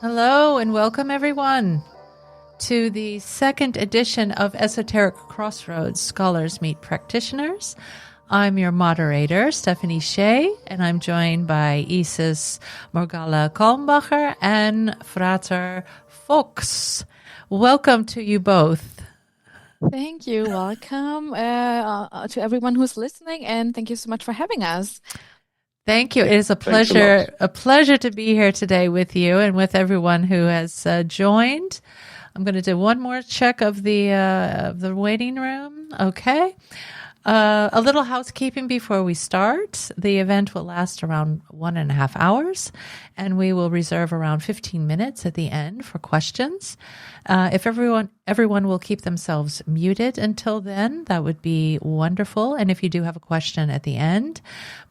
Hello and welcome everyone to the second edition of Esoteric Crossroads, Scholars Meet Practitioners. I'm your moderator, Stephanie Shea, and I'm joined by Isis Mrugalla Kalmbacher and Frater Fuchs. Welcome to you both. Thank you. Welcome to everyone who's listening, and thank you so much for having us. Thank you. It is a pleasure to be here today with you and with everyone who has joined. I'm going to do one more check of the waiting room. Okay. A little housekeeping before we start. The event will last around 1.5 hours, and we will reserve around 15 minutes at the end for questions. If everyone will keep themselves muted until then, that would be wonderful. And if you do have a question at the end,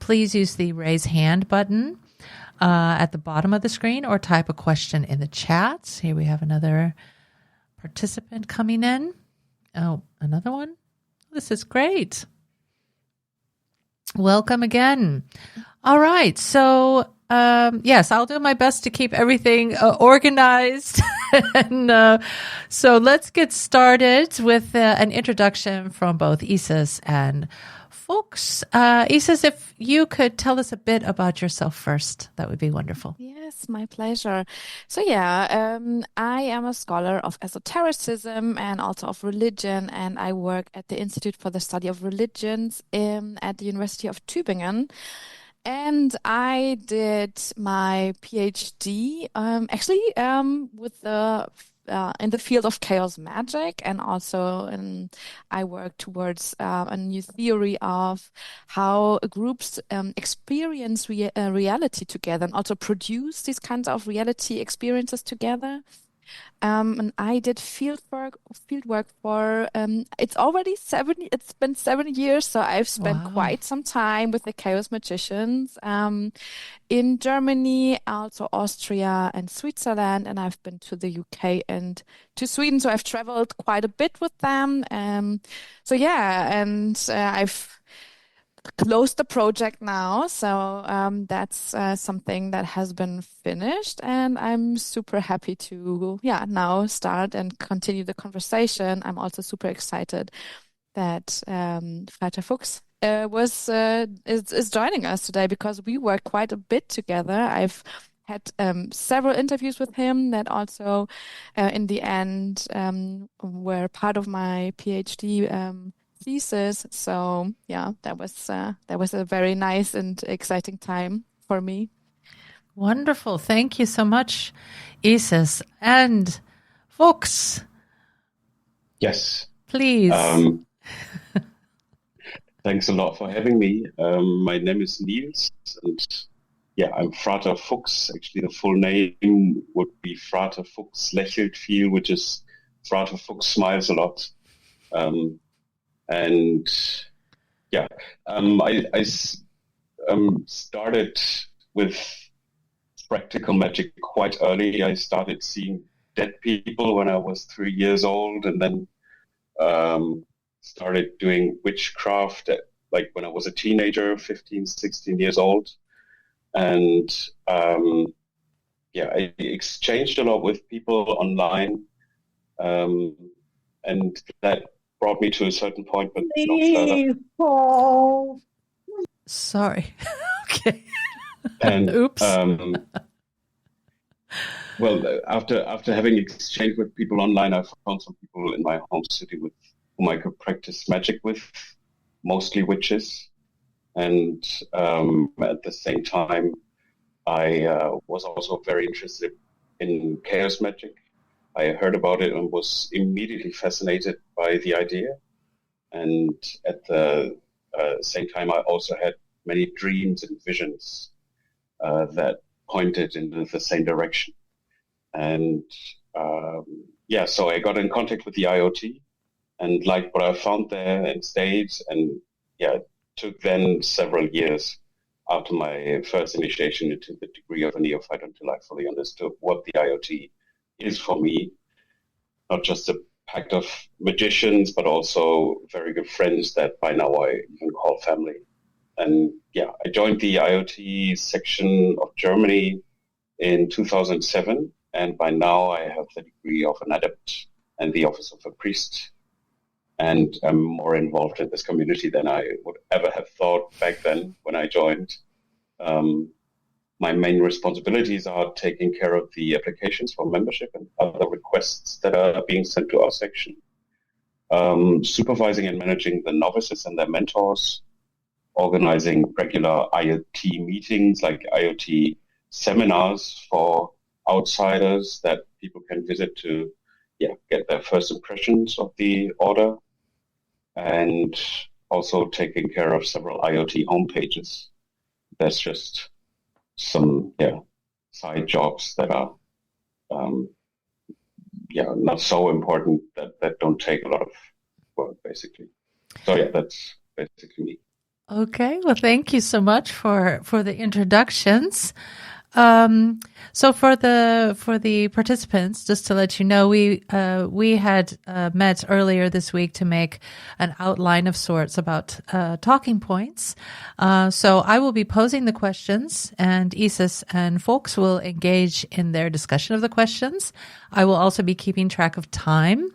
please use the raise hand button at the bottom of the screen or type a question in the chat. Here we have another participant coming in. Oh, another one? This is great. Welcome again. All right. So, yes, I'll do my best to keep everything organized. And so let's get started with an introduction from both Isis and Fuchs. Isis, if you could tell us a bit about yourself first, that would be wonderful. Yes, my pleasure. So I am a scholar of esotericism and also of religion, and I work at the Institute for the Study of Religions at the University of Tübingen. And I did my PhD with the in the field of chaos magic, and also I work towards a new theory of how groups experience reality together and also produce these kinds of reality experiences together. And I did field work for it's been 7 years, so I've spent quite some time with the chaos magicians in Germany, also Austria and Switzerland, and I've been to the UK and to Sweden, so I've traveled quite a bit with them. I've closed the project now, so that's something that has been finished, and I'm super happy to now start and continue the conversation. I'm also super excited that Frater Fuchs is joining us today, because we work quite a bit together. I've had several interviews with him that also in the end were part of my PhD thesis. So that was a very nice and exciting time for me. Wonderful. Thank you so much, Isis. And Fuchs. Yes. Please. Thanks a lot for having me. My name is Niels, and I'm Frater Fuchs. Actually, the full name would be Frater Fuchs lächelt viel, which is Frater Fuchs smiles a lot. I started with practical magic quite early. I started seeing dead people when I was 3 years old, and then started doing witchcraft when I was a teenager, 15, 16 years old. And I exchanged a lot with people online, and that brought me to a certain point, but not further. Sorry. Okay. And oops. After having exchanged with people online, I found some people in my home city with whom I could practice magic with, mostly witches. And at the same time, I was also very interested in chaos magic. I heard about it and was immediately fascinated by the idea. And at the same time, I also had many dreams and visions that pointed in the same direction. And so I got in contact with the IoT and liked what I found there and stayed. And it took then several years after my first initiation into the degree of a neophyte until I fully understood what the IoT is for me. Not just a pact of magicians, but also very good friends that by now I can call family. And I joined the IoT section of Germany in 2007 and by now I have the degree of an adept and the office of a priest, and I'm more involved in this community than I would ever have thought back then when I joined. My main responsibilities are taking care of the applications for membership and other requests that are being sent to our section, supervising and managing the novices and their mentors, organizing regular IoT meetings, like IoT seminars for outsiders that people can visit to get their first impressions of the order, and also taking care of several IoT homepages. That's just some side jobs that are not so important, that don't take a lot of work, basically. So that's basically me. Okay, well, thank you so much for the introductions. So for the participants, just to let you know, we had met earlier this week to make an outline of sorts about talking points. So I will be posing the questions, and Isis and Fuchs will engage in their discussion of the questions. I will also be keeping track of time.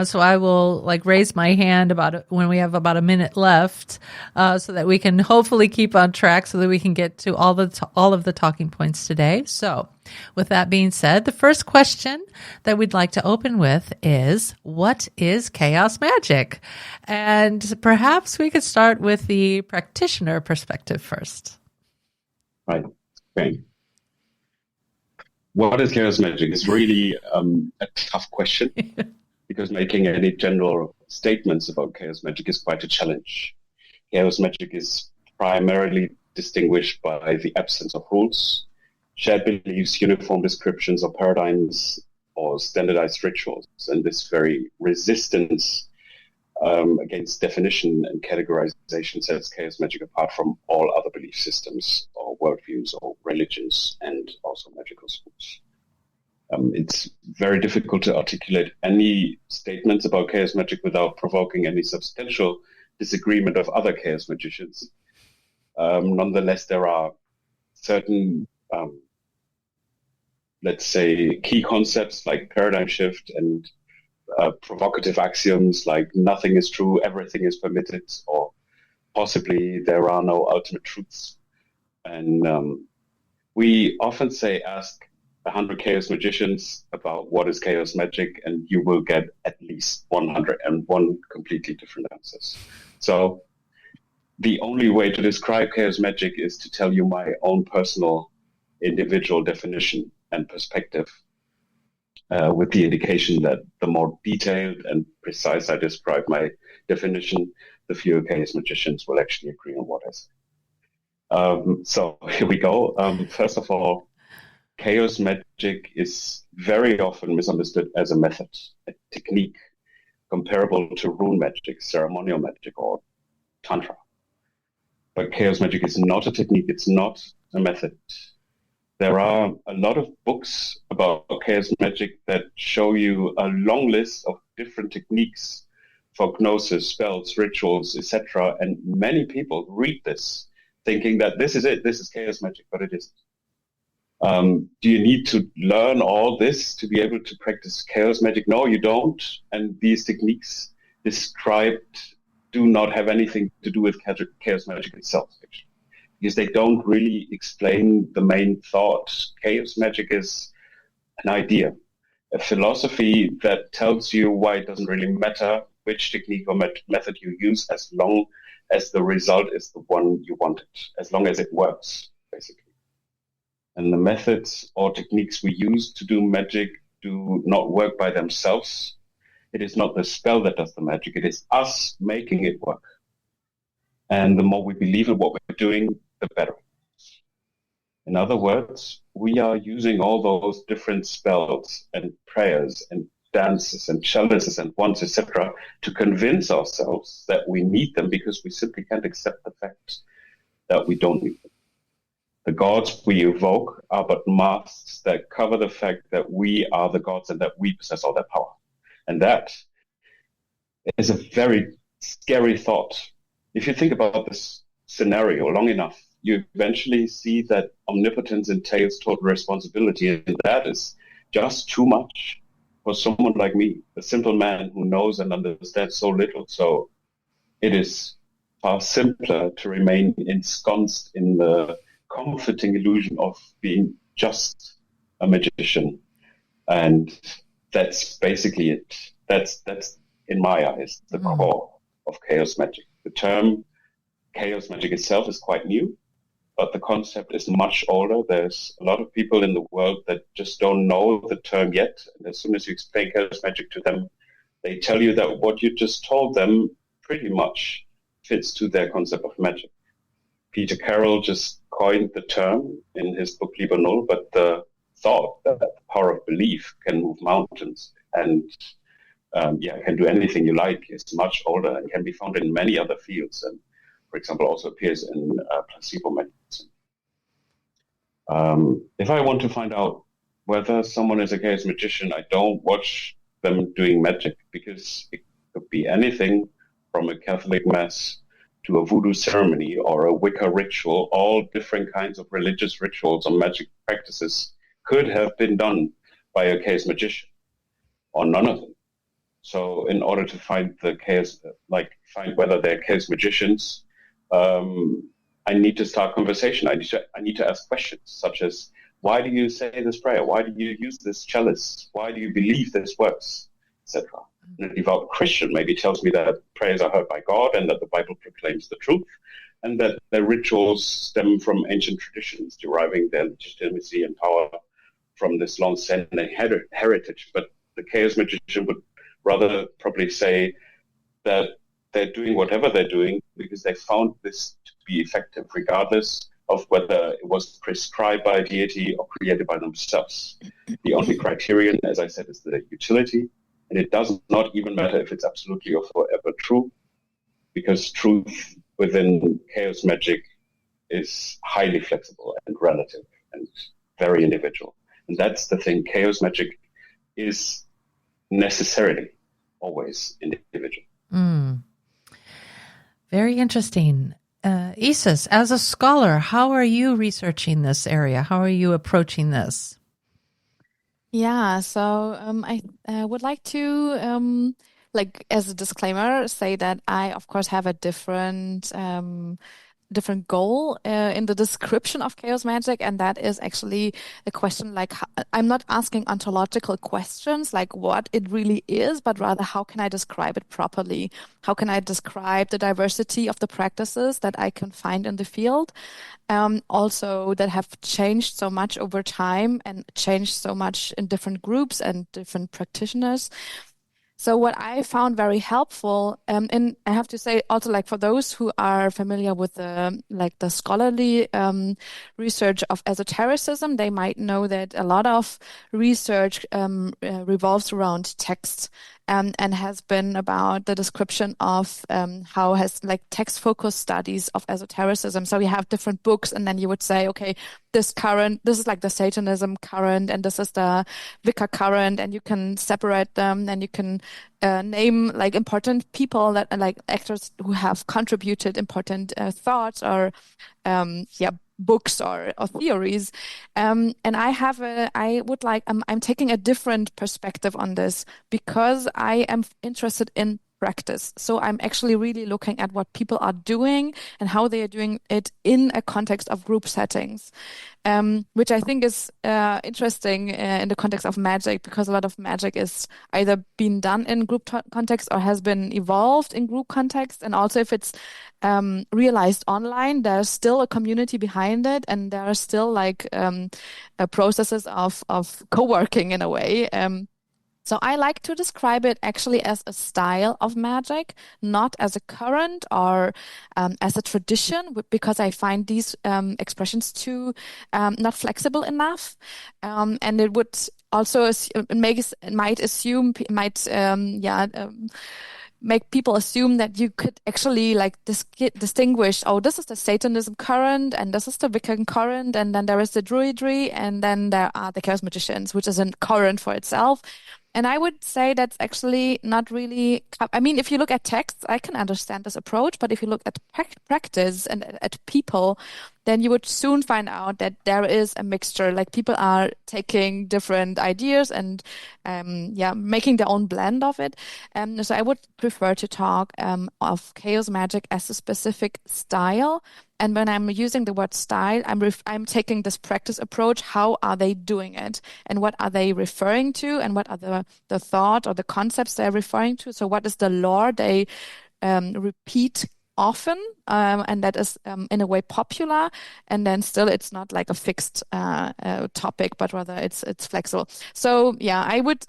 So I will raise my hand when we have about a minute left, so that we can hopefully keep on track, so that we can get to all of the talking points today. So with that being said, the first question that we'd like to open with is, what is chaos magic? And perhaps we could start with the practitioner perspective first. Right. Okay. What is chaos magic? It's really a tough question. Because making any general statements about chaos magic is quite a challenge. Chaos magic is primarily distinguished by the absence of rules, shared beliefs, uniform descriptions or paradigms, or standardized rituals. And this very resistance against definition and categorization sets chaos magic apart from all other belief systems or worldviews or religions, and also magical schools. It's very difficult to articulate any statements about chaos magic without provoking any substantial disagreement of other chaos magicians. Nonetheless, there are certain, let's say, key concepts like paradigm shift and provocative axioms like nothing is true, everything is permitted, or possibly there are no ultimate truths. And we often say, ask 100 chaos magicians about what is chaos magic, and you will get at least 101 completely different answers. So the only way to describe chaos magic is to tell you my own personal individual definition and perspective, with the indication that the more detailed and precise I describe my definition, the fewer chaos magicians will actually agree on what I say. So here we go. First of all, chaos magic is very often misunderstood as a method, a technique comparable to rune magic, ceremonial magic, or tantra. But chaos magic is not a technique, it's not a method. There are a lot of books about chaos magic that show you a long list of different techniques for gnosis, spells, rituals, etc. And many people read this thinking that this is it, this is chaos magic, but it isn't. Do you need to learn all this to be able to practice chaos magic? No, you don't. And these techniques described do not have anything to do with chaos magic itself, actually, because they don't really explain the main thought. Chaos magic is an idea, a philosophy that tells you why it doesn't really matter which technique or method you use, as long as the result is the one you wanted, as long as it works, basically. And the methods or techniques we use to do magic do not work by themselves. It is not the spell that does the magic. It is us making it work. And the more we believe in what we're doing, the better. In other words, we are using all those different spells and prayers and dances and chalices and wands, etc., to convince ourselves that we need them, because we simply can't accept the fact that we don't need them. The gods we evoke are but masks that cover the fact that we are the gods and that we possess all that power. And that is a very scary thought. If you think about this scenario long enough, you eventually see that omnipotence entails total responsibility, and that is just too much for someone like me, a simple man who knows and understands so little. So it is far simpler to remain ensconced in the comforting illusion of being just a magician. And that's basically it. That's in my eyes, the core of chaos magic. The term chaos magic itself is quite new, but the concept is much older. There's a lot of people in the world that just don't know the term yet. And as soon as you explain chaos magic to them, they tell you that what you just told them pretty much fits to their concept of magic. Peter Carroll just coined the term in his book Liber Null, but the thought that the power of belief can move mountains and can do anything you like is much older and can be found in many other fields. And for example, also appears in placebo medicine. If I want to find out whether someone is a chaos magician, I don't watch them doing magic, because it could be anything from a Catholic mass to a voodoo ceremony or a Wicca ritual. All different kinds of religious rituals or magic practices could have been done by a chaos magician, or none of them. So in order to find the chaos, find whether they're chaos magicians, I need to start conversation. I need to ask questions such as, why do you say this prayer? Why do you use this chalice? Why do you believe this works? Etc. And a devout Christian maybe tells me that prayers are heard by God and that the Bible proclaims the truth, and that their rituals stem from ancient traditions, deriving their legitimacy and power from this long-standing heritage. But the chaos magician would rather probably say that they're doing whatever they're doing because they found this to be effective, regardless of whether it was prescribed by a deity or created by themselves. The only criterion, as I said, is the utility, and it does not even matter if it's absolutely or forever true, because truth within chaos magic is highly flexible and relative and very individual. And that's the thing. Chaos magic is necessarily always individual. Very interesting. Isis, as a scholar, how are you researching this area? How are you approaching this? Yeah, so I would like to, as a disclaimer, say that I, of course, have a different goal in the description of chaos magic, and that is actually a question like, I'm not asking ontological questions like what it really is, but rather how can I describe it properly? How can I describe the diversity of the practices that I can find in the field? Also that have changed so much over time and changed so much in different groups and different practitioners. So what I found very helpful, and I have to say also, like, for those who are familiar with the scholarly research of esotericism, they might know that a lot of research revolves around text. And has been about the description of how has text-focused studies of esotericism. So you have different books, and then you would say, okay, this is like the Satanism current, and this is the Wicca current, and you can separate them, and you can name like important people that are like actors who have contributed important thoughts or books or theories. And I'm taking a different perspective on this because I am interested in practice. So I'm actually really looking at what people are doing and how they are doing it in a context of group settings, which I think is interesting in the context of magic, because a lot of magic is either being done in group context or has been evolved in group context. And also if it's realized online, there's still a community behind it, and there are still processes of co-working in a way. So I like to describe it actually as a style of magic, not as a current or as a tradition, because I find these expressions too not flexible enough, and it would also make people assume that you could actually distinguish, oh, this is the Satanism current, and this is the Wiccan current, and then there is the Druidry, and then there are the Chaos Magicians, which is a current for itself. And I would say that's actually not really, I mean, if you look at texts, I can understand this approach, but if you look at practice and at people, then you would soon find out that there is a mixture. Like people are taking different ideas and making their own blend of it. So I would prefer to talk of chaos magic as a specific style. And when I'm using the word style, I'm taking this practice approach. How are they doing it? And what are they referring to? And what are the thought or the concepts they're referring to? So what is the lore they repeat often, and that is in a way popular, and then still it's not like a fixed topic, but rather it's flexible. So yeah, I would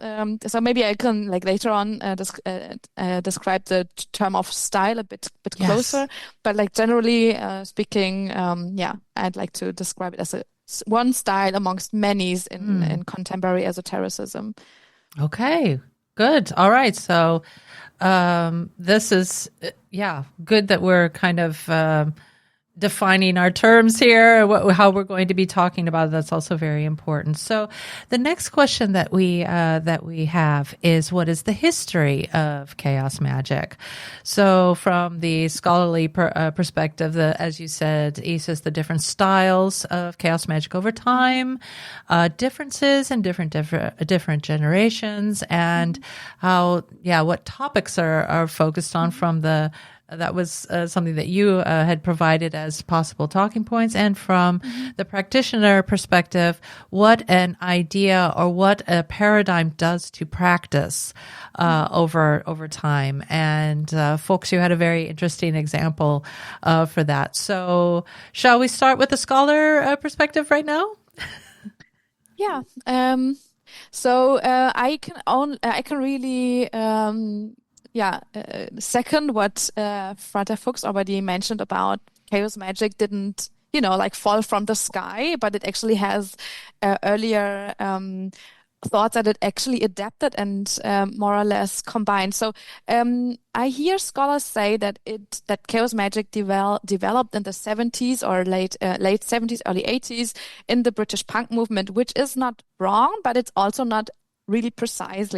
so maybe I can like later on describe the term of style a bit closer, but like generally speaking, I'd like to describe it as one style amongst many in contemporary esotericism. Okay, good. All right, so this is, good that we're kind of defining our terms here, how we're going to be talking about it. That's also very important. So the next question that we have is, what is the history of chaos magic? So from the scholarly perspective, as you said, Isis, the different styles of chaos magic over time, differences in different generations, and how, what topics are focused on from that was something that you had provided as possible talking points. And from the practitioner perspective, what an idea or what a paradigm does to practice over time. And Fuchs, you had a very interesting example for that. So shall we start with the scholar perspective right now? Yeah. So I can really second what Frater Fuchs already mentioned about chaos magic didn't, like fall from the sky, but it actually has earlier thoughts that it actually adapted and more or less combined. So I hear scholars say that chaos magic developed in the 70s or late 70s, early 80s in the British punk movement, which is not wrong, but it's also not really precise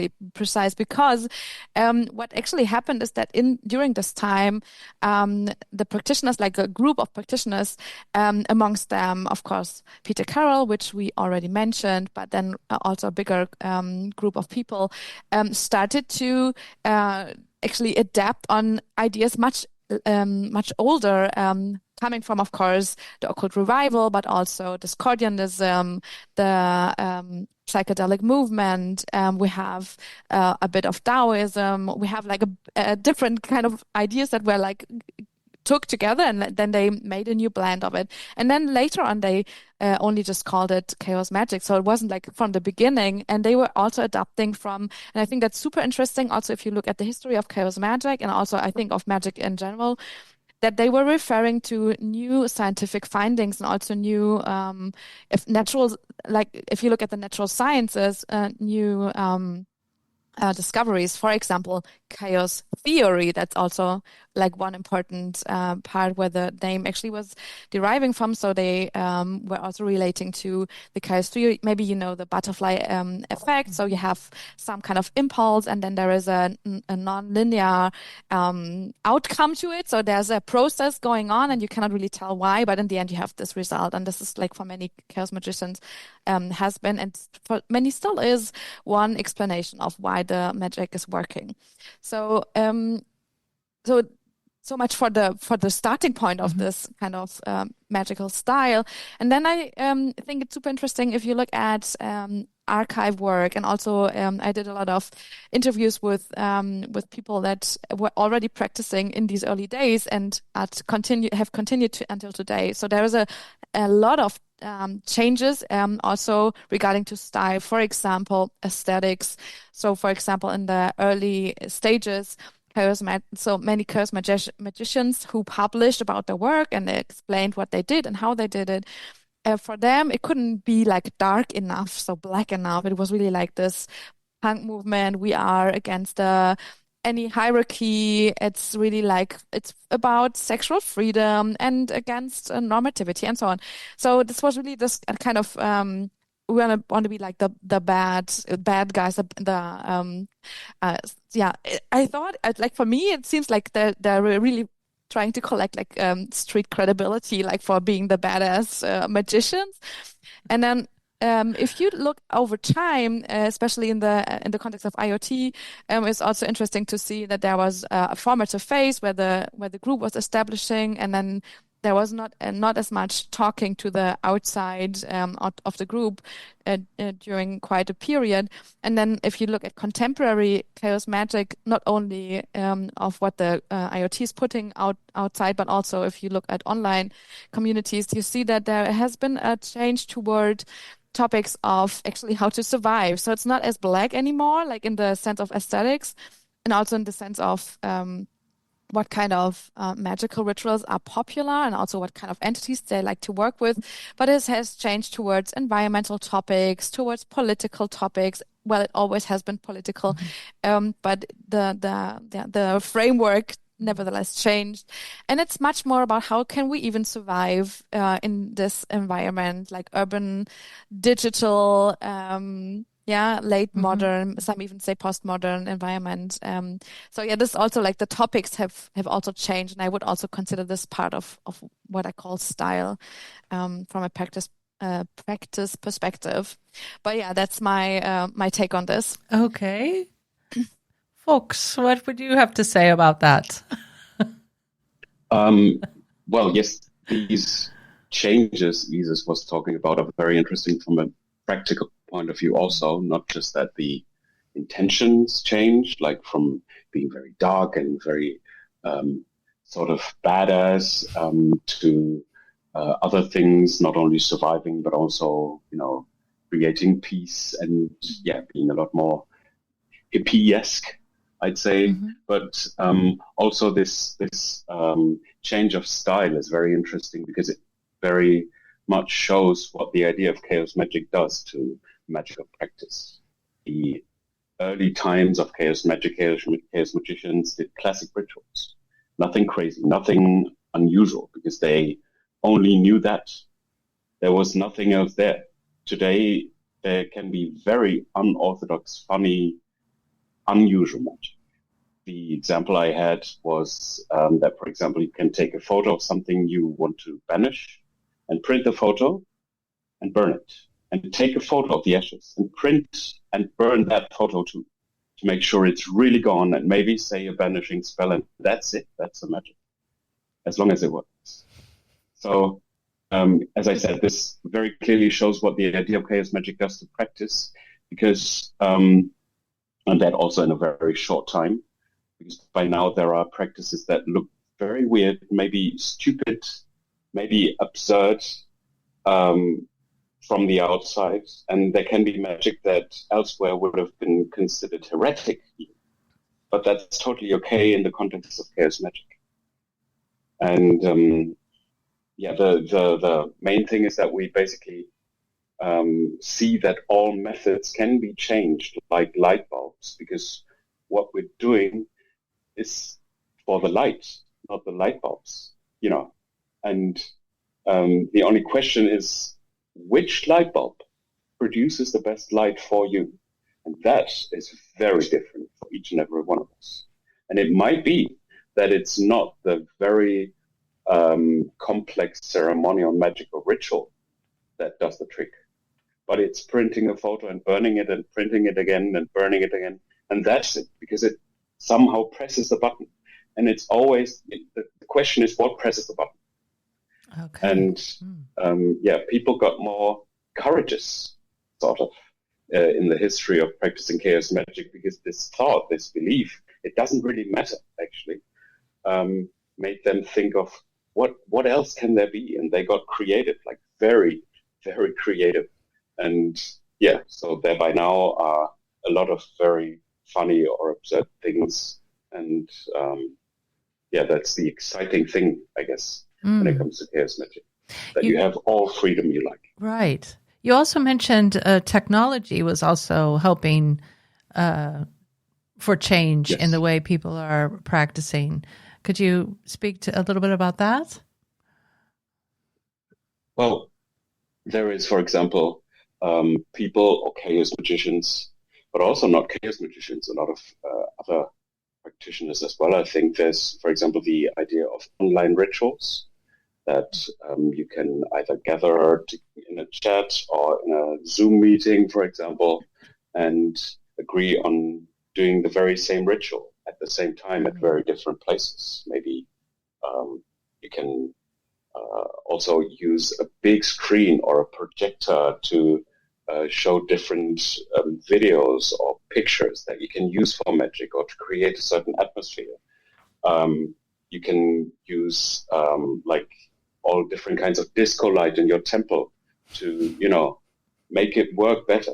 because what actually happened is that during this time the practitioners, like a group of practitioners, amongst them of course Peter Carroll, which we already mentioned, but then also a bigger group of people started to actually adapt on ideas much older, coming from, of course, the occult revival, but also Discordianism, the psychedelic movement. We have a bit of Taoism. We have like a different kind of ideas that were like took together, and then they made a new blend of it. And then later on, they only just called it chaos magic. So it wasn't like from the beginning, and they were also adapting from, and I think that's super interesting. Also, if you look at the history of chaos magic, and also I think of magic in general, that they were referring to new scientific findings and also new, if you look at the natural sciences, new discoveries. For example, chaos theory. That's also like one important part where the name actually was deriving from. So they were also relating to the chaos theory. Maybe the butterfly effect. So you have some kind of impulse, and then there is a non-linear outcome to it. So there's a process going on, and you cannot really tell why, but in the end you have this result. And this is like for many chaos magicians has been, and for many still is, one explanation of why the magic is working. So so much for the starting point of this kind of magical style. And then I think it's super interesting if you look at archive work, and also I did a lot of interviews with people that were already practicing in these early days and have continued to until today. So there is a lot of changes also regarding to style. For example, aesthetics. So for example, in the early stages, so many chaos magicians who published about their work, and they explained what they did and how they did it. For them, it couldn't be like dark enough, so black enough. It was really like this punk movement. We are against any hierarchy. It's really like, it's about sexual freedom and against normativity and so on. So this was really this kind of we want to be like the bad guys. I thought, like, for me, it seems like they're really trying to collect like street credibility, like for being the badass magicians. And then if you look over time, especially in the context of IoT, it's also interesting to see that there was a formative phase where the group was establishing, and then there was not as much talking to the outside of the group during quite a period. And then if you look at contemporary chaos magic, not only of what the IoT is putting outside, but also if you look at online communities, you see that there has been a change toward topics of actually how to survive. So it's not as black anymore, like in the sense of aesthetics, and also in the sense of what kind of magical rituals are popular, and also what kind of entities they like to work with. But it has changed towards environmental topics, towards political topics. Well, it always has been political, but the framework nevertheless changed. And it's much more about how can we even survive in this environment, like urban, digital, late modern, some even say postmodern environment. So yeah, this also like the topics have also changed, and I would also consider this part of what I call style from a practice perspective. But yeah, that's my my take on this. Okay. Fuchs, what would you have to say about that? Well, yes, these changes Isis was talking about are very interesting from a practical point of view also, not just that the intentions changed, like from being very dark and very sort of badass to other things, not only surviving, but also, creating peace and, being a lot more hippie-esque, I'd say. But also this change of style is very interesting because it very much shows what the idea of chaos magic does to magical practice. The early times of chaos magic, chaos magicians did classic rituals. Nothing crazy, nothing unusual, because they only knew that. There was nothing else there. Today, there can be very unorthodox, funny, unusual magic. The example I had was that, for example, you can take a photo of something you want to banish and print the photo and burn it. And take a photo of the ashes and print and burn that photo too, to make sure it's really gone, and maybe say a banishing spell, and that's it. That's the magic, as long as it works. So, as I said, this very clearly shows what the idea of chaos magic does to practice, because, and that also in a very short time, because by now there are practices that look very weird, maybe stupid, maybe absurd, from the outside, and there can be magic that elsewhere would have been considered heretic, but that's totally okay in the context of chaos magic. And the main thing is that we basically see that all methods can be changed, like light bulbs, because what we're doing is for the light, not the light bulbs, and the only question is, which light bulb produces the best light for you? And that is very different for each and every one of us. And it might be that it's not the very complex ceremonial magical ritual that does the trick, but it's printing a photo and burning it and printing it again and burning it again. And that's it, because it somehow presses the button. And it's always, the question is, what presses the button? Okay. And people got more courageous, sort of, in the history of practicing chaos magic, because this thought, this belief, it doesn't really matter, actually, made them think of what else can there be, and they got creative, like very, very creative, and so there by now are a lot of very funny or absurd things, and that's the exciting thing, I guess. When it comes to chaos magic, that you have all freedom you like. Right. You also mentioned technology was also helping for change in the way people are practicing. Could you speak to a little bit about that? Well, there is, for example, people or chaos magicians, but also not chaos magicians, a lot of other practitioners as well. I think there's, for example, the idea of online rituals that you can either gather in a chat or in a Zoom meeting, for example, and agree on doing the very same ritual at the same time at very different places. Maybe you can also use a big screen or a projector to show different videos or pictures that you can use for magic or to create a certain atmosphere. You can use like all different kinds of disco light in your temple to, make it work better.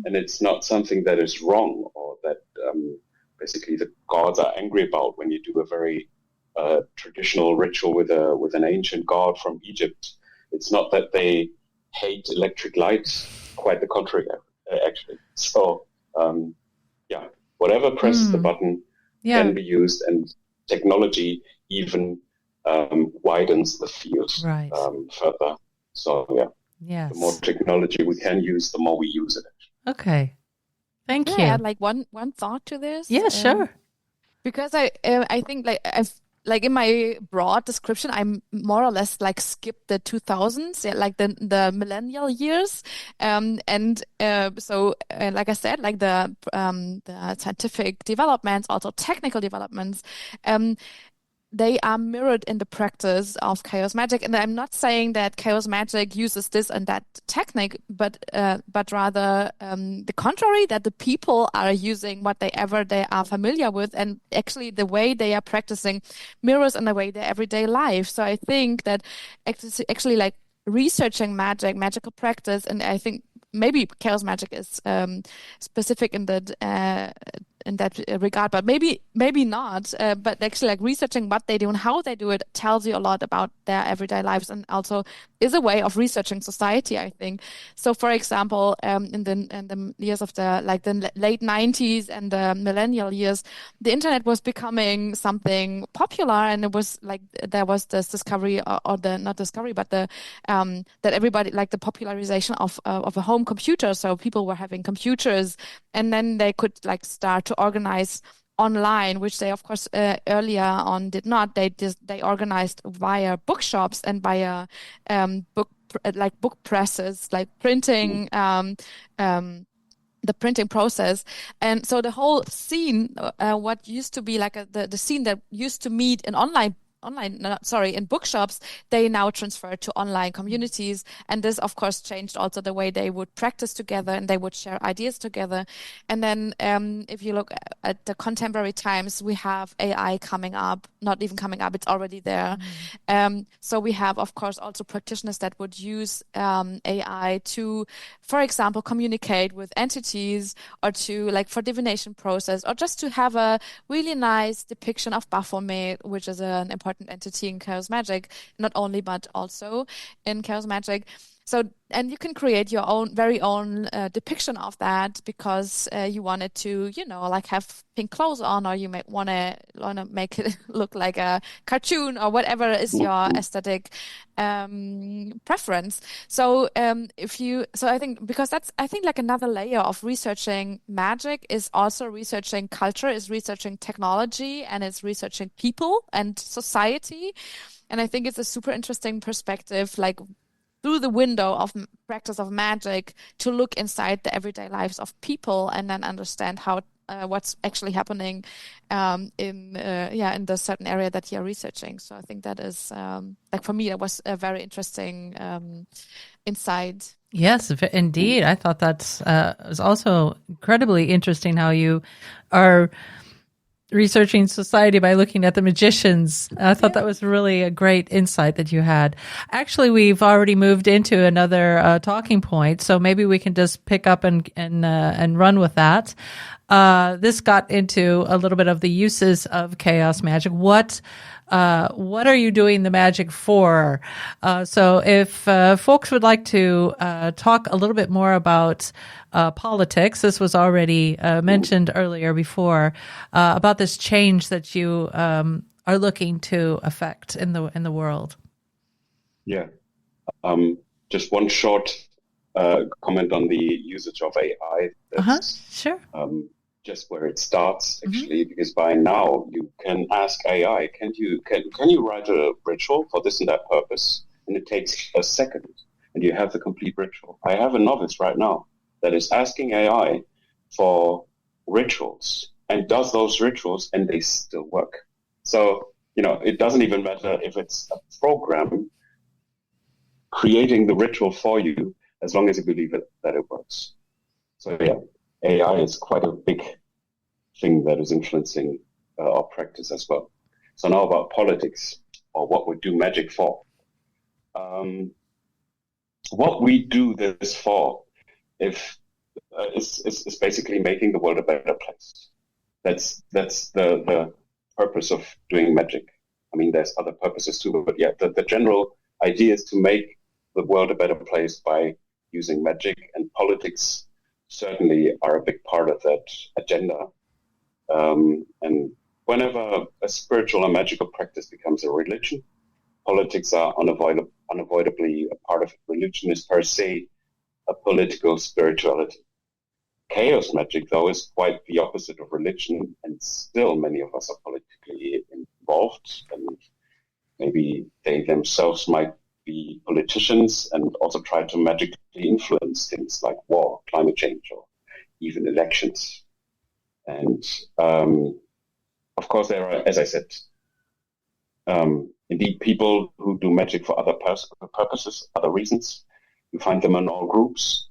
And it's not something that is wrong or that basically the gods are angry about when you do a very traditional ritual with an ancient god from Egypt. It's not that they hate electric light, quite the contrary, actually. So, whatever presses the button can be used, and technology even widens the field further. So, the more technology we can use, the more we use it. Okay. Thank you. Can I add like one thought to this? Yeah, sure. Because I think like in my broad description, I'm more or less like skipped the 2000s, like the millennial years, and so like I said, like the scientific developments, also technical developments, they are mirrored in the practice of chaos magic. And I'm not saying that chaos magic uses this and that technique, but rather the contrary, that the people are using whatever they are familiar with, and actually the way they are practicing mirrors in the way their everyday life. So I think that actually like researching magical practice, and I think maybe chaos magic is specific in that regard, but maybe not. But actually, like researching what they do and how they do it tells you a lot about their everyday lives, and also is a way of researching society, I think. So, for example, in the years of the late 90s and the millennial years, the internet was becoming something popular, and it was like there was this discovery, or the not discovery, but the that everybody, like the popularization of a home computer. So people were having computers, and then they could like start to organize online, which they of course earlier on did not. They organized via bookshops and via book presses, like printing, the printing process. And so the whole scene, what used to be like the scene that used to meet in in bookshops, they now transferred to online communities. And this, of course, changed also the way they would practice together, and they would share ideas together. And then if you look at the contemporary times, we have AI coming up, not even coming up, it's already there. So we have, of course, also practitioners that would use AI to, for example, communicate with entities, or to like for divination process, or just to have a really nice depiction of Baphomet, which is an important entity in chaos magic, not only but also in chaos magic. So, and you can create your very own depiction of that, because you wanted to, like have pink clothes on, or you may want to make it look like a cartoon, or whatever is your aesthetic preference. So, I think, because I think like another layer of researching magic is also researching culture, is researching technology, and it's researching people and society. And I think it's a super interesting perspective, like through the window of practice of magic, to look inside the everyday lives of people, and then understand how what's actually happening in the certain area that you're researching. So I think that is like for me, that was a very interesting insight. Yes, indeed. I thought that was also incredibly interesting, how you are researching society by looking at the magicians. I thought that was really a great insight that you had. Actually, we've already moved into another talking point, so maybe we can just pick up and run with that. This got into a little bit of the uses of chaos magic. What are you doing the magic for? So if folks would like to talk a little bit more about politics, this was already mentioned earlier before, about this change that you are looking to affect in the world. Yeah. Just one short comment on the usage of AI. Sure. just where it starts, actually, because by now you can ask AI, can you write a ritual for this and that purpose? And it takes a second, and you have the complete ritual. I have a novice right now that is asking AI for rituals and does those rituals, and they still work. So, it doesn't even matter if it's a program creating the ritual for you, as long as you believe that it works. So, yeah, AI is quite a big thing that is influencing our practice as well. So now about politics, or what we do magic for. What we do this for is basically making the world a better place. That's the purpose of doing magic. I mean, there's other purposes too, but yeah, the general idea is to make the world a better place by using magic, and politics certainly are a big part of that agenda. And whenever a spiritual or magical practice becomes a religion, politics are unavoidably a part of it. Religion is per se a political spirituality. Chaos magic, though, is quite the opposite of religion, and still many of us are politically involved, and maybe they themselves might be politicians and also try to magically influence things like war, climate change, or even elections. And of course, there are, as I said, indeed people who do magic for other purposes, other reasons. You find them in all groups,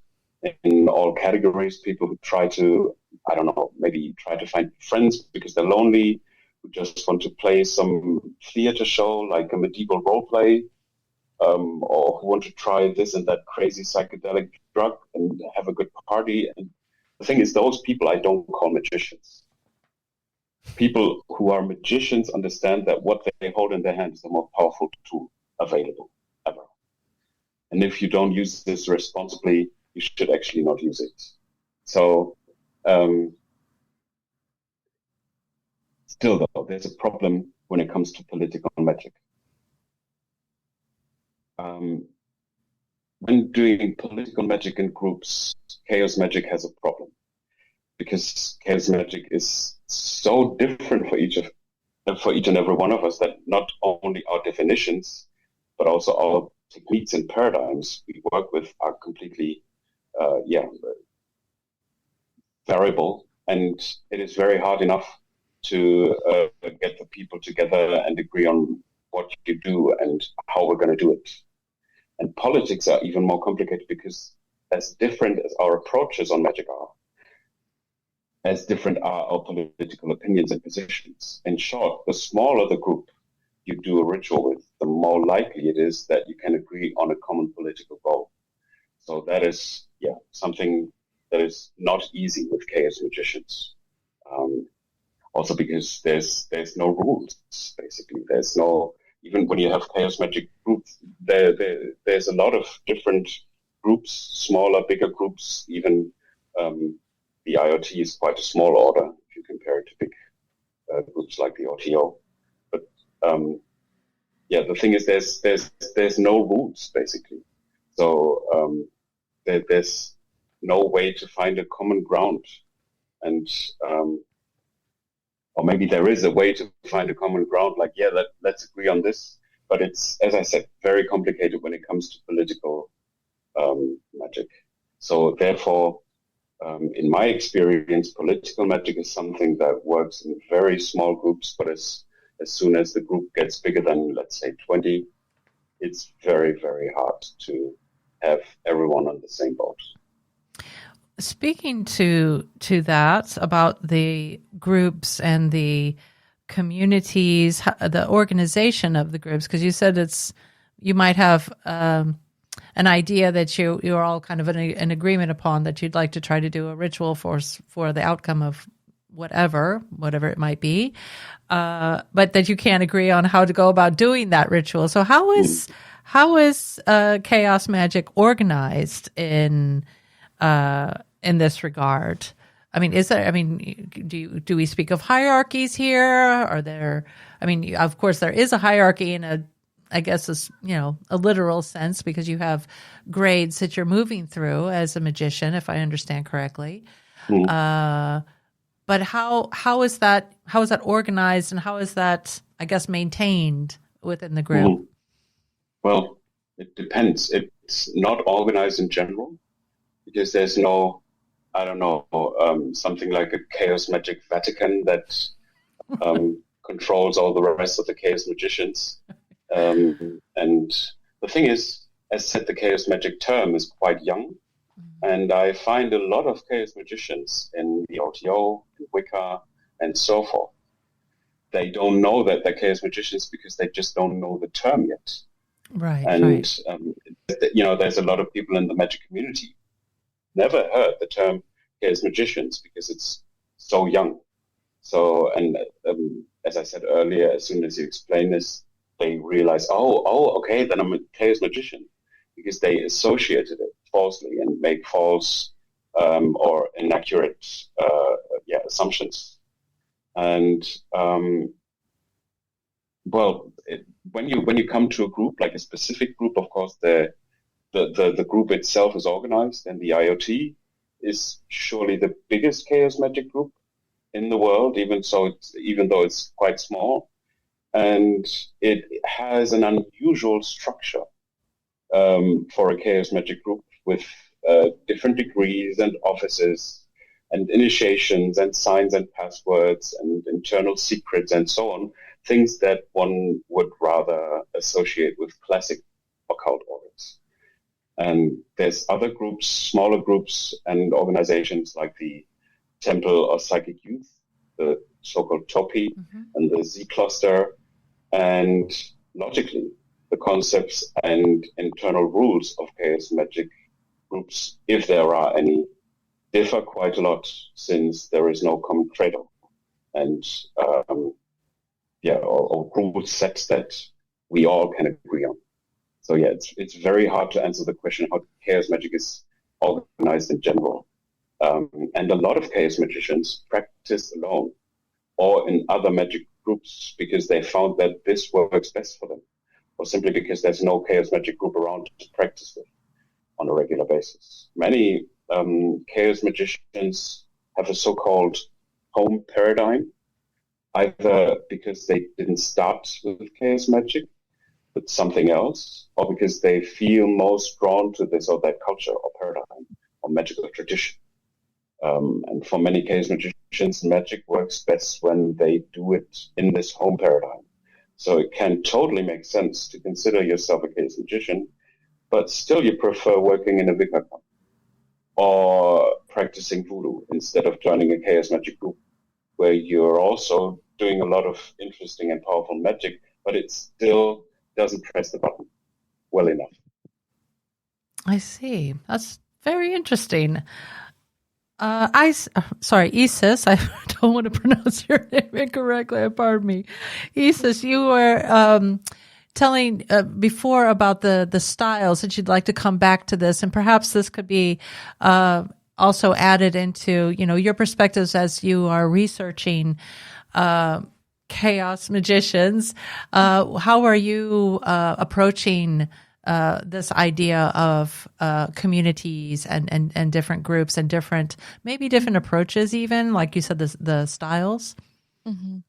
in all categories. People who try to, maybe try to find friends because they're lonely, who just want to play some theater show like a medieval role play, or who want to try this and that crazy psychedelic drug and have a good party. And the thing is, those people I don't call magicians. People who are magicians understand that what they hold in their hand is the most powerful tool available ever. And if you don't use this responsibly, you should actually not use it. So, still though, there's a problem when it comes to political magic. When doing political magic in groups, chaos magic has a problem, because chaos magic is so different for each and every one of us that not only our definitions, but also our techniques and paradigms we work with are completely variable, and it is very hard enough to get the people together and agree on what you do and how we're going to do it. And politics are even more complicated, because as different as our approaches on magic are, as different are our political opinions and positions. In short, the smaller the group you do a ritual with, the more likely it is that you can agree on a common political goal. So that is, something that is not easy with chaos magicians. Also because there's no rules, basically. There's no, even when you have chaos magic groups, there's a lot of different groups, smaller, bigger groups. Even the IoT is quite a small order if you compare it to big groups like the OTO. But the thing is, there's no rules, basically. So there's no way to find a common ground, and or maybe there is a way to find a common ground, like, let's agree on this. But it's, as I said, very complicated when it comes to political magic. So therefore, in my experience, political magic is something that works in very small groups, but as soon as the group gets bigger than, let's say, 20, it's very, very hard to have everyone on the same boat. Speaking to that, about the groups and the communities, the organization of the groups, because you said you might have an idea that you're all kind of in agreement upon, that you'd like to try to do a ritual for the outcome of whatever it might be, but that you can't agree on how to go about doing that ritual. So how is chaos magic organized in this regard? I mean, do we speak of hierarchies here? Are there, of course there is a hierarchy in a literal sense, because you have grades that you're moving through as a magician, if I understand correctly. but how is that organized, and how is that, I guess, maintained within the group? Mhm. Well, it depends. It's not organized in general because there's no, I don't know, something like a chaos magic Vatican that controls all the rest of the chaos magicians. And the thing is, as said, the chaos magic term is quite young. And I find a lot of chaos magicians in the OTO, in Wicca, and so forth. They don't know that they're chaos magicians because they just don't know the term yet. Right. And, there's a lot of people in the magic community never heard the term chaos magicians because it's so young. So, and as I said earlier, as soon as you explain this, they realize, okay, then I'm a chaos magician, because they associated it falsely and make false or inaccurate assumptions. And when you come to a group, like a specific group, of course, the group itself is organized, and the IoT is surely the biggest chaos magic group in the world, even though it's quite small, and it has an unusual structure for a chaos magic group with different degrees and offices and initiations and signs and passwords and internal secrets and so on, things that one would rather associate with classic occult orders. And there's other groups, smaller groups and organizations like the Temple of Psychic Youth, the so-called TOPI, and the Z Cluster, and logically, the concepts and internal rules of chaos magic groups, if there are any, differ quite a lot, since there is no common credo and or rule sets that we all can agree on. So it's very hard to answer the question how chaos magic is organized in general. And a lot of chaos magicians practice alone or in other magic groups because they found that this works best for them, or simply because there's no chaos magic group around to practice with on a regular basis. Many chaos magicians have a so-called home paradigm, either because they didn't start with chaos magic, but something else, or because they feel most drawn to this or that culture or paradigm or magical tradition. And for many chaos magicians, magic works best when they do it in this home paradigm. So it can totally make sense to consider yourself a chaos magician, but still you prefer working in a Wicca camp or practicing voodoo instead of joining a chaos magic group where you're also doing a lot of interesting and powerful magic, but it still doesn't press the button well enough. I see. That's very interesting. Isis, I don't want to pronounce your name incorrectly. Pardon me. Isis, you were telling before about the styles that you'd like to come back to this, and perhaps this could be also added into, your perspectives as you are researching chaos magicians. How are you approaching this idea of communities and different groups and different approaches, even like you said, the styles? Mm-hmm.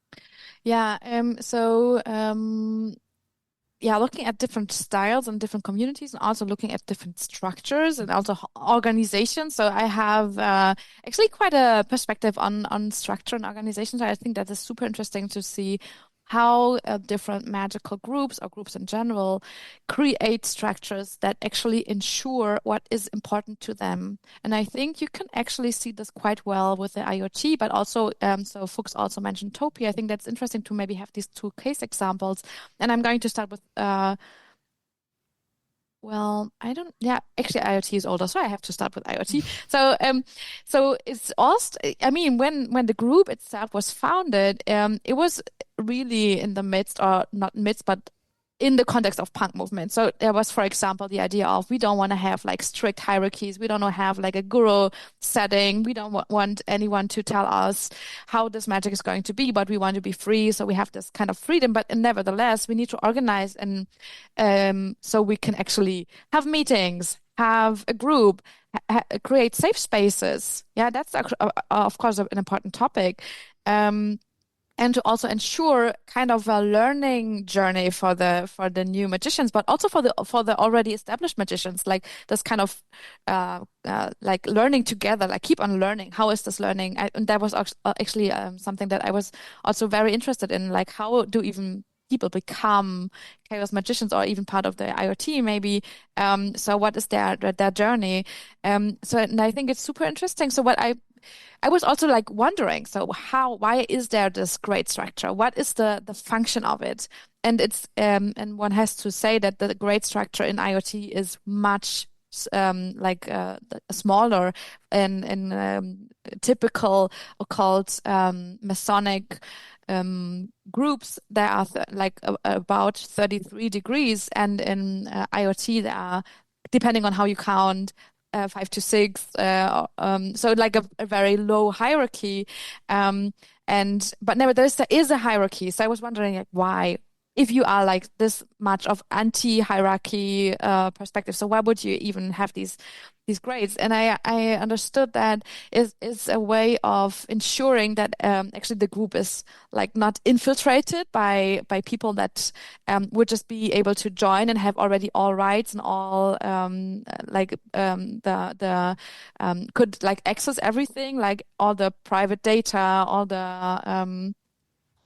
Looking at different styles and different communities, and also looking at different structures and also organizations. So I have actually quite a perspective on structure and organization. So I think that is super interesting to see how different magical groups or groups in general create structures that actually ensure what is important to them. And I think you can actually see this quite well with the IoT, but also, so Fuchs also mentioned Topi. I think that's interesting to maybe have these two case examples. And I'm going to start with actually IoT is older, so I have to start with IoT. So it's also, when the group itself was founded, it was really in the midst, or not midst, but in the context of punk movement. So there was, for example, the idea of we don't want to have like strict hierarchies. We don't want to have like a guru setting. We don't want anyone to tell us how this magic is going to be, but we want to be free. So we have this kind of freedom, but nevertheless, we need to organize and so we can actually have meetings, have a group, create safe spaces. Yeah, that's of course an important topic. And to also ensure kind of a learning journey for the new magicians, but also for the already established magicians, like this kind of like learning together, like keep on learning. How is this learning? And that was actually something that I was also very interested in, like how do even people become chaos magicians or even part of the IoT maybe. So what is their journey? So and I think it's super interesting. So what I was also like wondering, so why is there this grade structure? What is the function of it? And it's and one has to say that the grade structure in IoT is much smaller in typical occult Masonic groups. There are about 33 degrees, and in IoT there are, depending on how you count, 5 to 6, so like a very low hierarchy, but nevertheless there is a hierarchy. So I was wondering, like, why, if you are like this much of anti-hierarchy perspective, so why would you even have these grades? And I understood that is a way of ensuring that actually the group is like not infiltrated by people that would just be able to join and have already all rights and all could like access everything, like all the private data, all the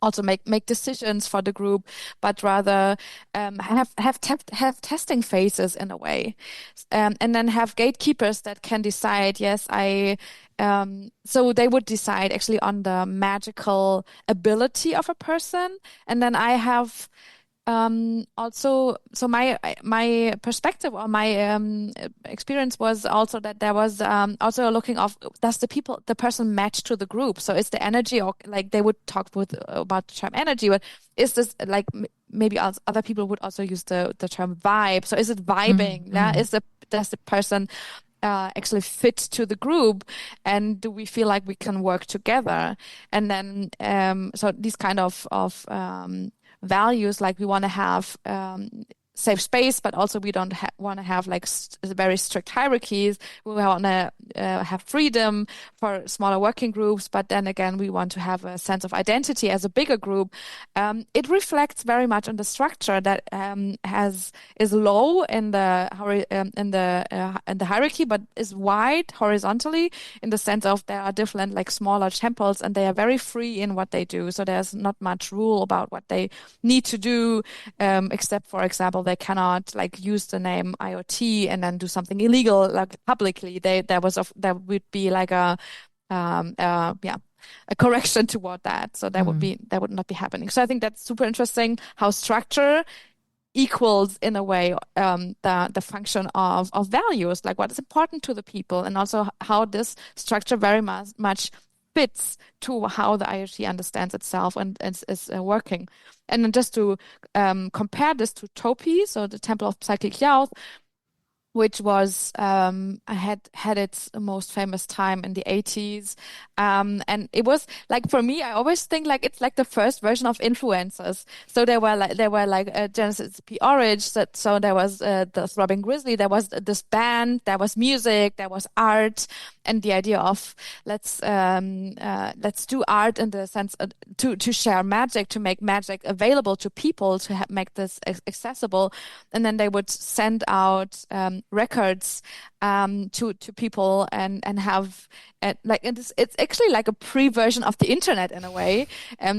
also make decisions for the group, but rather have testing phases in a way, and then have gatekeepers that can decide. Yes, so they would decide actually on the magical ability of a person, and then I have also, so my perspective or my experience was also that there was also looking of, does the person match to the group? So is the energy, or like they would talk about the term energy, but is this like maybe other people would also use the term vibe? So is it vibing? Yeah, does the person actually fit to the group, and do we feel like we can work together? And then so these kind of values, like we want to have safe space, but also we don't want to have like very strict hierarchies. We want to have freedom for smaller working groups, but then again we want to have a sense of identity as a bigger group. It reflects very much on the structure that is low in the hierarchy, but is wide horizontally, in the sense of there are different like smaller temples, and they are very free in what they do. So there's not much rule about what they need to do, except, for example, they cannot like use the name IoT and then do something illegal like publicly. There would be like a correction toward that. So that would not be happening. So I think that's super interesting, how structure equals in a way the function of values, like what is important to the people, and also how this structure very much fits to how the IoT understands itself and is working. And then just to compare this to Topi, so the Temple of Cyclic Youth, which was had its most famous time in the 80s, and it was like, for me, I always think like it's like the first version of influencers. So there were like Genesis P. Orridge, so there was the Throbbing Grizzly, there was this band, there was music, there was art, and the idea of let's do art in the sense to share magic, to make magic available to people, to make this accessible, and then they would send out records to people and have it's actually like a pre-version of the internet in a way.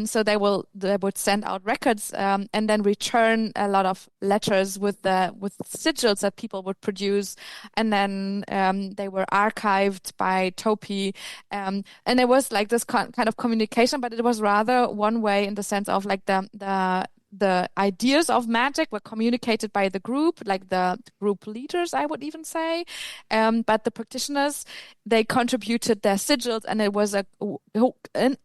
So they would send out records and then return a lot of letters with sigils that people would produce, and then they were archived by Topi, and there was like this kind of communication, but it was rather one way, in the sense of like the ideas of magic were communicated by the group, like the group leaders, I would even say. But the practitioners, they contributed their sigils, and it was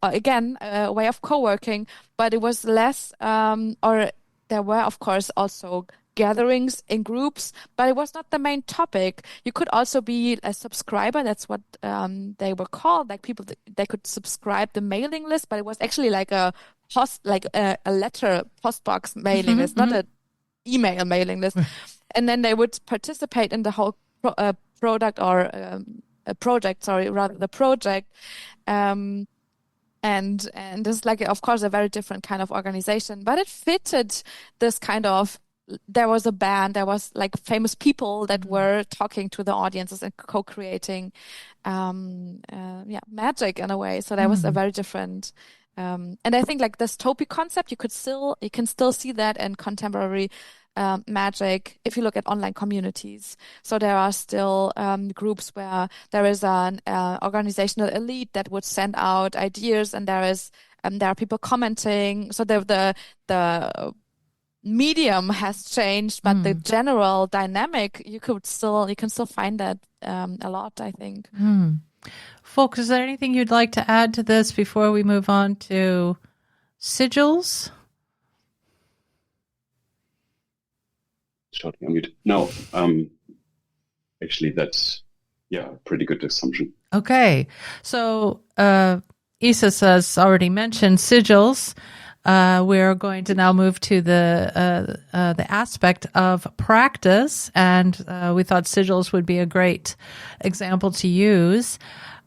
again a way of co-working, but it was less, or there were, of course, also gatherings in groups, but it was not the main topic. You could also be a subscriber. That's what they were called. Like people, they could subscribe the mailing list, but it was actually like a letter postbox mailing list, not an email mailing list. And then they would participate in the whole product or a project, rather the project. And it's like, of course, a very different kind of organization, but it fitted this kind of, there was a band, there was like famous people that were talking to the audiences and co-creating, magic in a way. So that was a very different, and I think like this Topi concept, you can still see that in contemporary magic if you look at online communities. So there are still groups where there is an organizational elite that would send out ideas, and there are people commenting. So the medium has changed, but the general dynamic you can still find that a lot, I think. Fuchs, is there anything you'd like to add to this before we move on to sigils? Shortly unmute. No, actually, that's a pretty good assumption. Okay, so Isis has already mentioned sigils. We're going to now move to the aspect of practice, and we thought sigils would be a great example to use.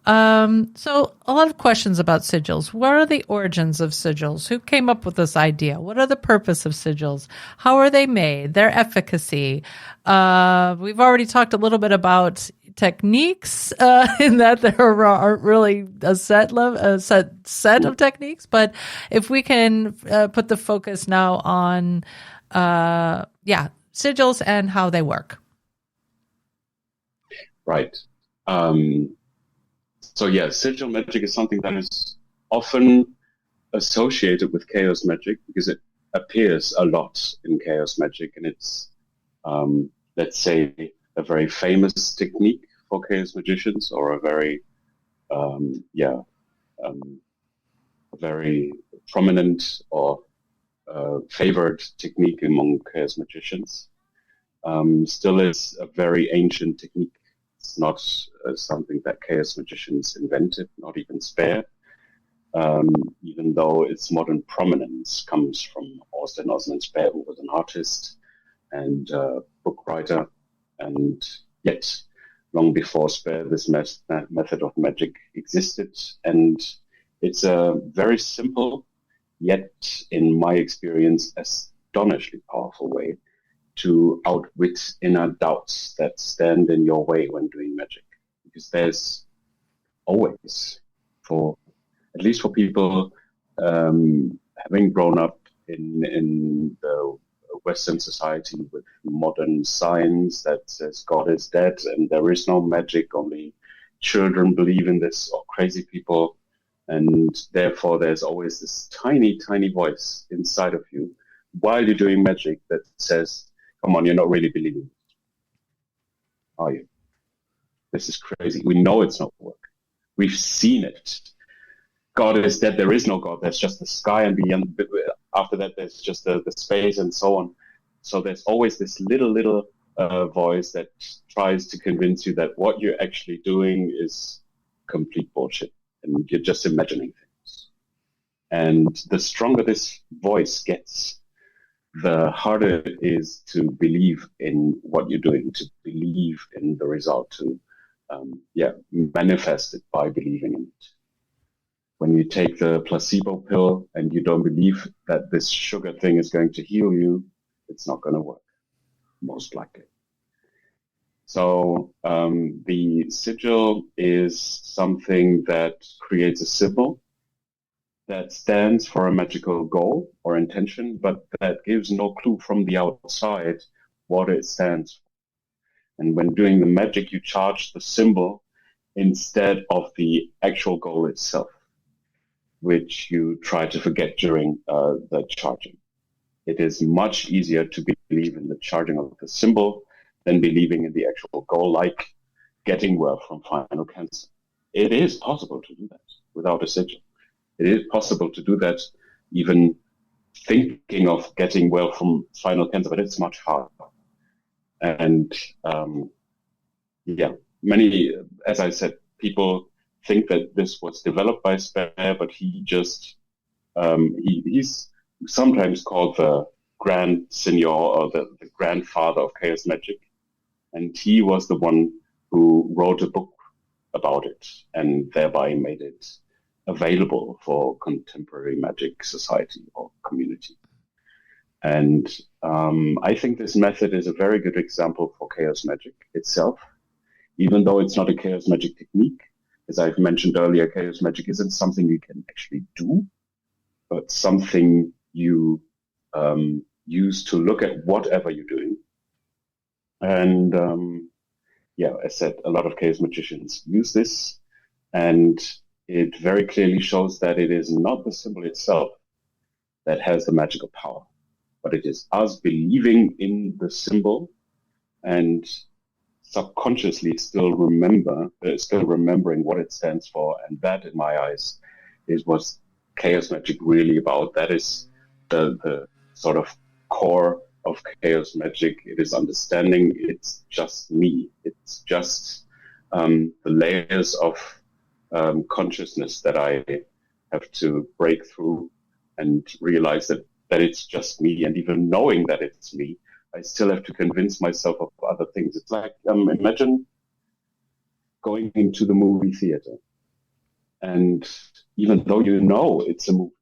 So a lot of questions about sigils. What are the origins of sigils? Who came up with this idea? What are the purpose of sigils? How are they made? Their efficacy? We've already talked a little bit about techniques, in that there aren't really a set of techniques, but if we can put the focus now on sigils and how they work. Right. Sigil magic is something that is often associated with chaos magic because it appears a lot in chaos magic, and it's, let's say, a very famous technique for chaos magicians, or a very, very prominent or favored technique among chaos magicians. Still is a very ancient technique. It's not something that chaos magicians invented, not even Speer, even though its modern prominence comes from Austin Osman Speer, who was an artist and book writer, and yet long before Speer, this method of magic existed, and it's a very simple, yet in my experience, astonishingly powerful way to outwit inner doubts that stand in your way when doing magic. Because there's always, at least for people having grown up in the Western society with modern science that says God is dead and there is no magic, only children believe in this, or crazy people, and therefore there's always this tiny, tiny voice inside of you while you're doing magic that says, come on, you're not really believing it, are you? This is crazy. We know it's not work. We've seen it. God is dead. There is no God. There's just the sky, and beyond. After that, there's just the space and so on. So there's always this little voice that tries to convince you that what you're actually doing is complete bullshit, and you're just imagining things. And the stronger this voice gets, the harder it is to believe in what you're doing, to believe in the result, to manifest it by believing in it. When you take the placebo pill and you don't believe that this sugar thing is going to heal you, it's not going to work, most likely. So the sigil is something that creates a symbol that stands for a magical goal or intention, but that gives no clue from the outside what it stands for. And when doing the magic, you charge the symbol instead of the actual goal itself, which you try to forget during the charging. It is much easier to believe in the charging of the symbol than believing in the actual goal, like getting well from final cancer. It is possible to do that without a sigil. It is possible to do that even thinking of getting well from final cancer, but it's much harder. And many, as I said, people think that this was developed by Speer, but he just, he's sometimes called the Grand Signor or the grandfather of chaos magic. And he was the one who wrote a book about it and thereby made it available for contemporary magic society or community. And I think this method is a very good example for chaos magic itself, even though it's not a chaos magic technique. As I've mentioned earlier, chaos magic isn't something you can actually do, but something you use to look at whatever you're doing. And as I said, a lot of chaos magicians use this, and it very clearly shows that it is not the symbol itself that has the magical power, but it is us believing in the symbol and subconsciously still remembering what it stands for. And that, in my eyes, is what chaos magic really about. That is the sort of core of chaos magic. It is understanding it's just me. It's just the layers of consciousness that I have to break through and realize that it's just me. And even knowing that it's me, I still have to convince myself of other things. It's like, imagine going into the movie theater, and even though you know it's a movie,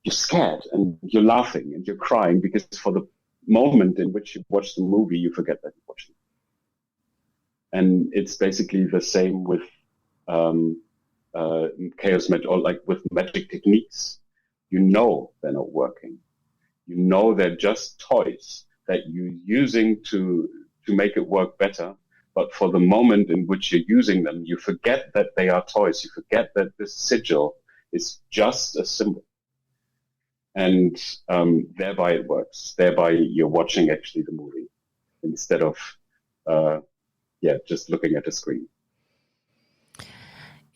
you're scared and you're laughing and you're crying because for the moment in which you watch the movie, you forget that you're watching it. And it's basically the same with chaos magic, or like with magic techniques. You know they're not working. You know they're just toys that you're using to make it work better. But for the moment in which you're using them, you forget that they are toys. You forget that this sigil is just a symbol. And thereby it works. Thereby you're watching actually the movie instead of just looking at a screen.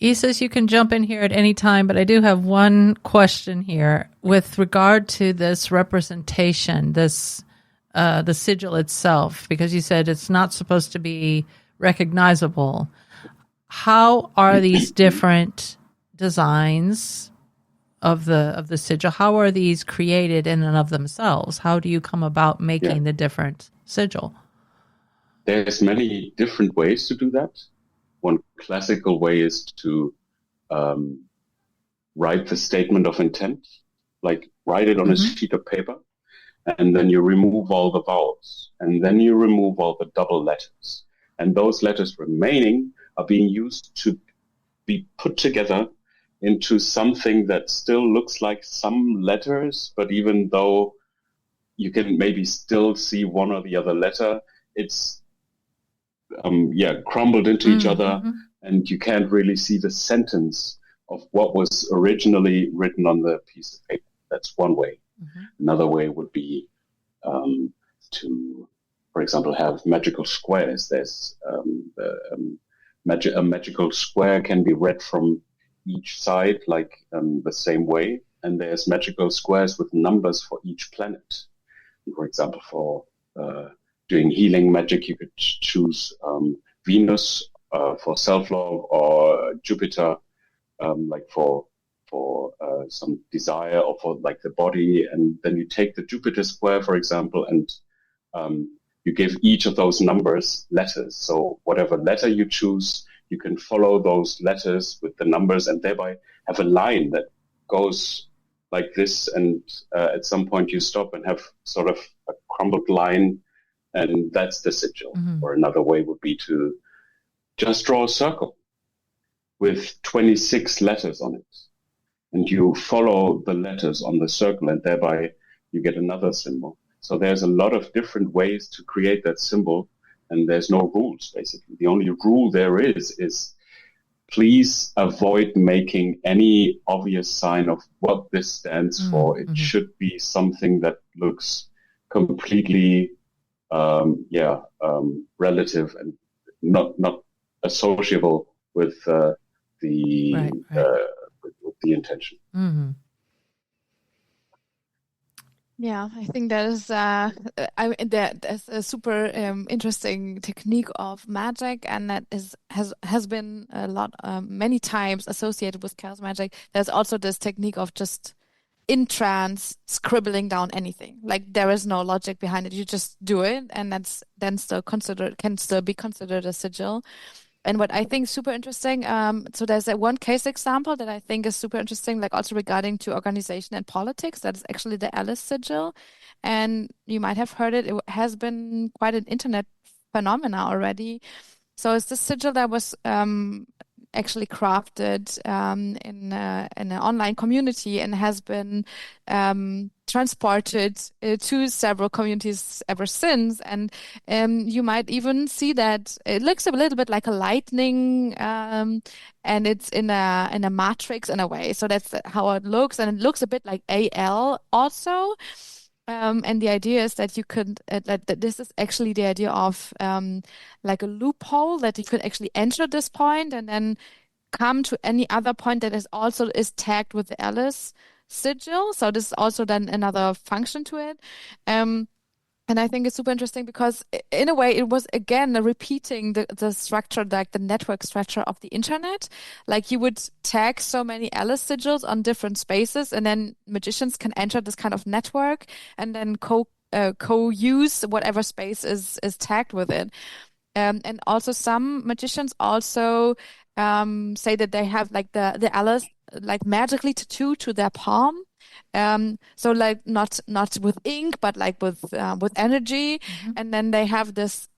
Isis, you can jump in here at any time, but I do have one question here with regard to this representation, this the sigil itself, because you said it's not supposed to be recognizable. How are these different designs of the sigil? How are these created in and of themselves? How do you come about making the different sigil? There's many different ways to do that. One classical way is to write the statement of intent, like write it on a sheet of paper, and then you remove all the vowels, and then you remove all the double letters. And those letters remaining are being used to be put together into something that still looks like some letters, but even though you can maybe still see one or the other letter, it's crumbled into each other, and you can't really see the sentence of what was originally written on the piece of paper. That's one way. Another way would be to, for example, have magical squares. There's a magical square can be read from each side, like the same way, and there's magical squares with numbers for each planet. For example, for doing healing magic, you could choose Venus for self-love, or Jupiter like for some desire, or for like the body. And then you take the Jupiter square, for example, and you give each of those numbers letters. So whatever letter you choose, you can follow those letters with the numbers and thereby have a line that goes like this. And at some point you stop and have sort of a crumbled line, and that's the sigil. Or another way would be to just draw a circle with 26 letters on it. And you follow the letters on the circle, and thereby you get another symbol. So there's a lot of different ways to create that symbol, and there's no rules, basically. The only rule there is please avoid making any obvious sign of what this stands for. It should be something that looks completely relative and not associable with the intention. Yeah, I think that is that's a super interesting technique of magic, and that has been a lot many times associated with chaos magic. There's also this technique of just in trance scribbling down anything. Like there is no logic behind it. You just do it, and that's then can still be considered a sigil. And what I think is super interesting, so there's one case example that I think is super interesting, like also regarding to organization and politics. That is actually the Alice sigil. And you might have heard it. It has been quite an internet phenomena already. So it's the sigil that was actually crafted in an online community and has been transported to several communities ever since. And you might even see that it looks a little bit like a lightning, and it's in a matrix in a way. So that's how it looks, and it looks a bit like AL also. And the idea is that you could, that this is actually the idea of like a loophole, that you could actually enter this point and then come to any other point that is tagged with the Alice sigil. So this is also then another function to it. And I think it's super interesting because in a way it was again repeating the structure, like the network structure of the internet. Like you would tag so many Alice sigils on different spaces, and then magicians can enter this kind of network and then co-use whatever space is tagged with it. And also some magicians also say that they have like the Alice like magically tattooed to their palm. So like not with ink, but like with energy, and then they have this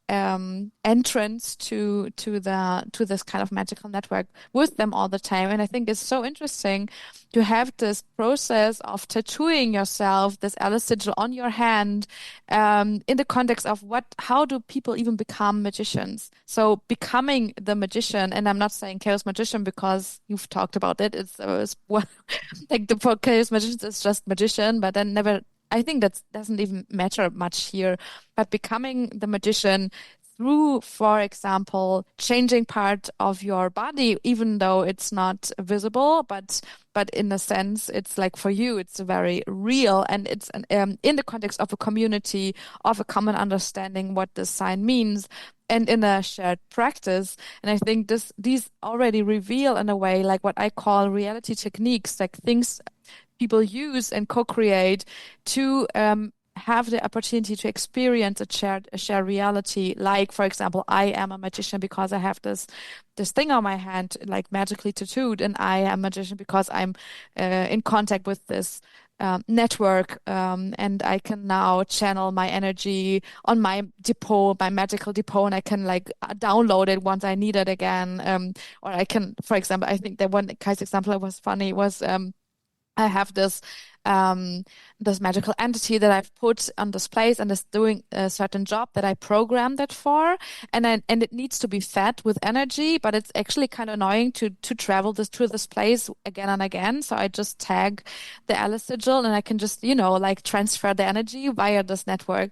entrance to this kind of magical network with them all the time. And I think it's so interesting to have this process of tattooing yourself, this Alice sigil on your hand, in the context of how do people even become magicians? So becoming the magician, and I'm not saying chaos magician because you've talked about it. It's like the chaos magicians is just magician, but then never. I think that doesn't even matter much here. But becoming the magician through, for example, changing part of your body, even though it's not visible, but in a sense, it's like for you, it's very real, and it's in the context of a community, of a common understanding what this sign means, and in a shared practice. And I think these already reveal in a way like what I call reality techniques, like things people use and co-create to have the opportunity to experience a shared reality. Like, for example, I am a magician because I have this thing on my hand, like magically tattooed, and I am a magician because I'm in contact with this network, and I can now channel my energy on my depot, my magical depot, and I can like download it once I need it again. Or I can, for example, I think the one case example that was funny was I have this magical entity that I've put on this place and is doing a certain job that I programmed it for, and it needs to be fed with energy, but it's actually kind of annoying to travel to this place again and again. So I just tag the Alice sigil, and I can just like transfer the energy via this network.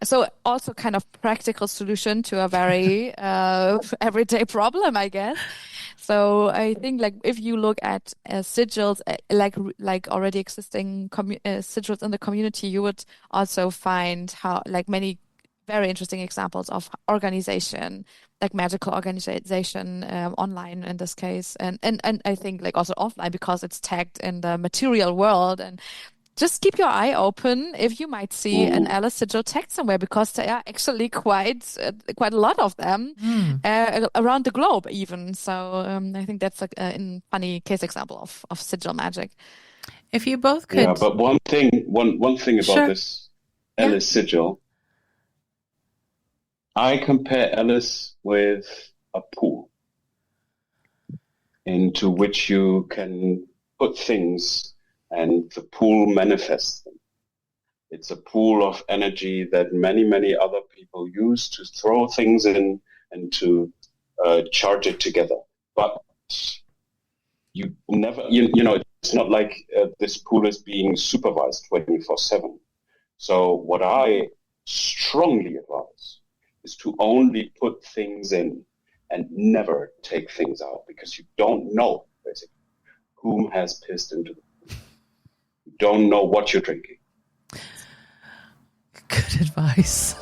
So also kind of practical solution to a very everyday problem, I guess. So I think like if you look at sigils, like already existing sigils in the community, you would also find how like many very interesting examples of organization, like magical organization online in this case, and I think like also offline because it's tagged in the material world. And just keep your eye open if you might see an Alice sigil tagged somewhere, because there are actually quite a lot of them around the globe even. So I think that's a funny case example of sigil magic. If you both could... Yeah, but one thing about this Alice sigil, I compare Alice with a pool into which you can put things and the pool manifests them. It's a pool of energy that many, many other people use to throw things in and to charge it together. But you never, it's not like this pool is being supervised 24/7. So what I strongly advise is to only put things in and never take things out, because you don't know, basically, whom has pissed into the pool. You don't know what you're drinking. Good advice.